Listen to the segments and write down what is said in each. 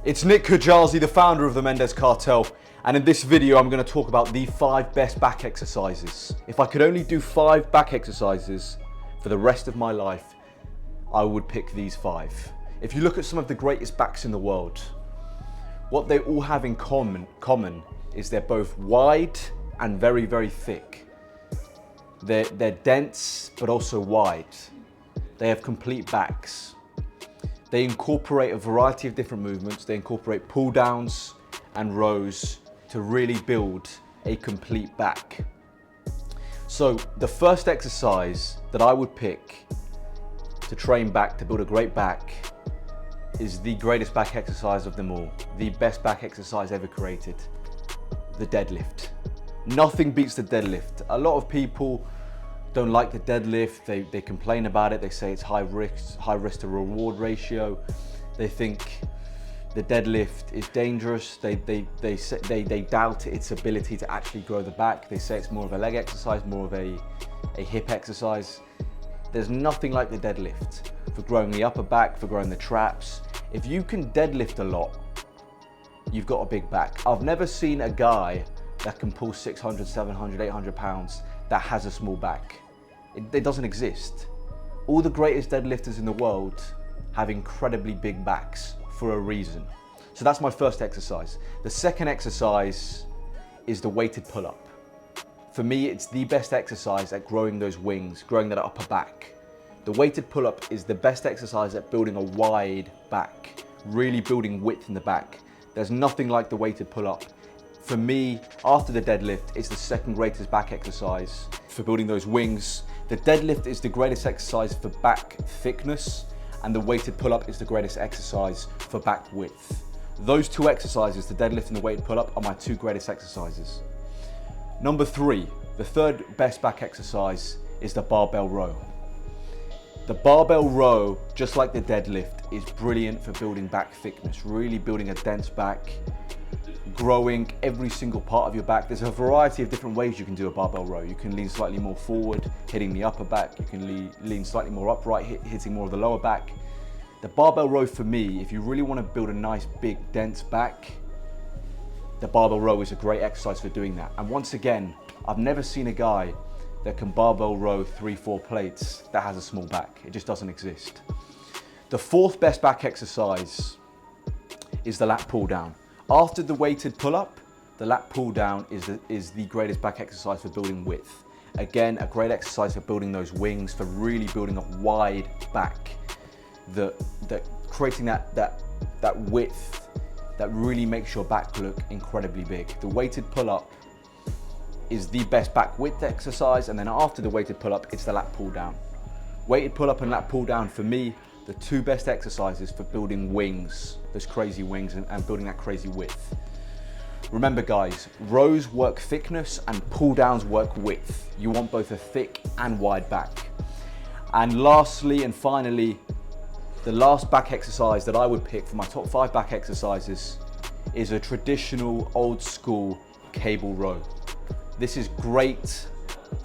It's Nick Kajazi, the founder of the Mendez Cartel, and in this video I'm going to talk about the 5 best back exercises. If I could only do 5 back exercises for the rest of my life, I would pick these 5. If you look at some of the greatest backs in the world, what they all have in common is they're both wide and very, very thick. They're dense but also wide. They have complete backs. They incorporate a variety of different movements. They incorporate pull downs and rows to really build a complete back. So the first exercise that I would pick to train back, to build a great back, is the greatest back exercise of them all. The best back exercise ever created, the deadlift. Nothing beats the deadlift. A lot of people don't like the deadlift. They complain about it. They say it's high risk to reward ratio. They think the deadlift is dangerous. They doubt its ability to actually grow the back. They say it's more of a leg exercise, more of a hip exercise. There's nothing like the deadlift for growing the upper back, for growing the traps. If you can deadlift a lot, you've got a big back. I've never seen a guy that can pull 600, 700, 800 pounds that has a small back. It doesn't exist. All the greatest deadlifters in the world have incredibly big backs for a reason. So that's my first exercise. The second exercise is the weighted pull-up. For me, it's the best exercise at growing those wings, growing that upper back. The weighted pull-up is the best exercise at building a wide back, really building width in the back. There's nothing like the weighted pull-up. For me, after the deadlift, it's the second greatest back exercise for building those wings. The deadlift is the greatest exercise for back thickness, and the weighted pull-up is the greatest exercise for back width. Those 2 exercises, the deadlift and the weighted pull-up, are my 2 greatest exercises. Number 3, the third best back exercise is the barbell row. The barbell row, just like the deadlift, is brilliant for building back thickness, really building a dense back, growing every single part of your back. There's a variety of different ways you can do a barbell row. You can lean slightly more forward, hitting the upper back. You can lean slightly more upright, hitting more of the lower back. The barbell row, for me, if you really want to build a nice, big, dense back, the barbell row is a great exercise for doing that. And once again, I've never seen a guy that can barbell row 3-4 plates that has a small back. It just doesn't exist. The 4th best back exercise is the lat pull down. After the weighted pull-up, the lat pull-down is the greatest back exercise for building width. Again, a great exercise for building those wings, for really building a wide back, creating that width that really makes your back look incredibly big. The weighted pull-up is the best back width exercise, and then after the weighted pull-up, it's the lat pull-down. Weighted pull-up and lat pull-down, for me, the 2 best exercises for building wings, those crazy wings, and building that crazy width. Remember guys, rows work thickness and pull downs work width. You want both a thick and wide back. And lastly and finally, the last back exercise that I would pick for my top 5 back exercises is a traditional old school cable row. This is great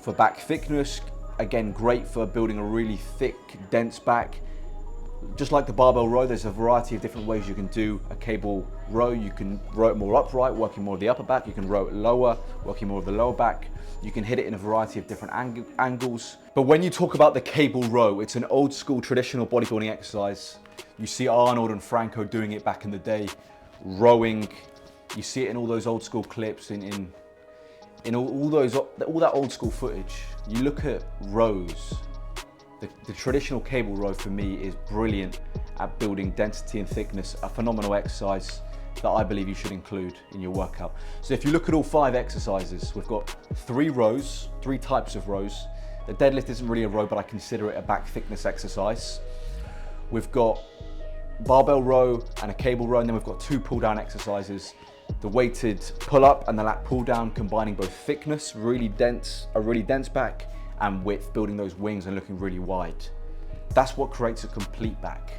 for back thickness, again great for building a really thick, dense back. Just like the barbell row, there's a variety of different ways you can do a cable row. You can row it more upright, working more of the upper back. You can row it lower, working more of the lower back. You can hit it in a variety of different angles. But when you talk about the cable row, it's an old school traditional bodybuilding exercise. You see Arnold and Franco doing it back in the day, rowing. You see it in all those old school clips, in all that old school footage. You look at rows. The traditional cable row, for me, is brilliant at building density and thickness, a phenomenal exercise that I believe you should include in your workout. So if you look at all 5 exercises, we've got 3 rows, 3 types of rows. The deadlift isn't really a row, but I consider it a back thickness exercise. We've got barbell row and a cable row, and then we've got 2 pull down exercises. The weighted pull up and the lat pull down, combining both thickness, a really dense back, and width, building those wings and looking really wide. That's what creates a complete back.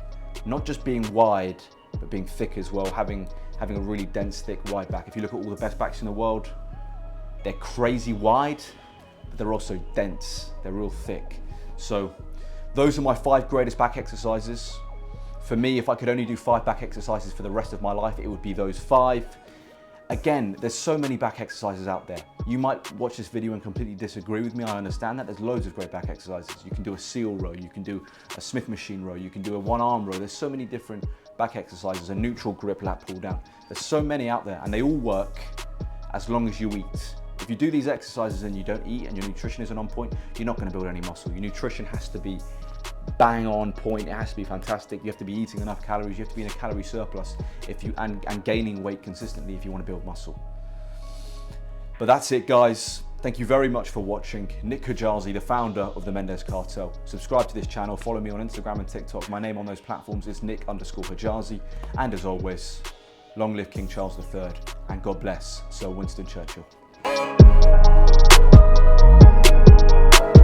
Not just being wide, but being thick as well, having a really dense, thick, wide back. If you look at all the best backs in the world, they're crazy wide, but they're also dense, they're real thick. So those are my 5 greatest back exercises For me, if I could only do 5 back exercises for the rest of my life, it would be those 5. Again, there's so many back exercises out there. You might watch this video and completely disagree with me, I understand that. There's loads of great back exercises. You can do a seal row, you can do a Smith machine row, you can do a one arm row. There's so many different back exercises, a neutral grip lat pull down. There's so many out there and they all work as long as you eat. If you do these exercises and you don't eat and your nutrition isn't on point, you're not gonna build any muscle. Your nutrition has to be bang on point, it has to be fantastic. You have to be eating enough calories, you have to be in a calorie surplus and gaining weight consistently if you want to build muscle. But that's it, guys. Thank you very much for watching. Nick Kajazi, the founder of the Mendes Cartel. Subscribe to this channel, follow me on Instagram and TikTok. My name on those platforms is Nick_Kajazi. And as always, long live King Charles III and God bless Sir Winston Churchill.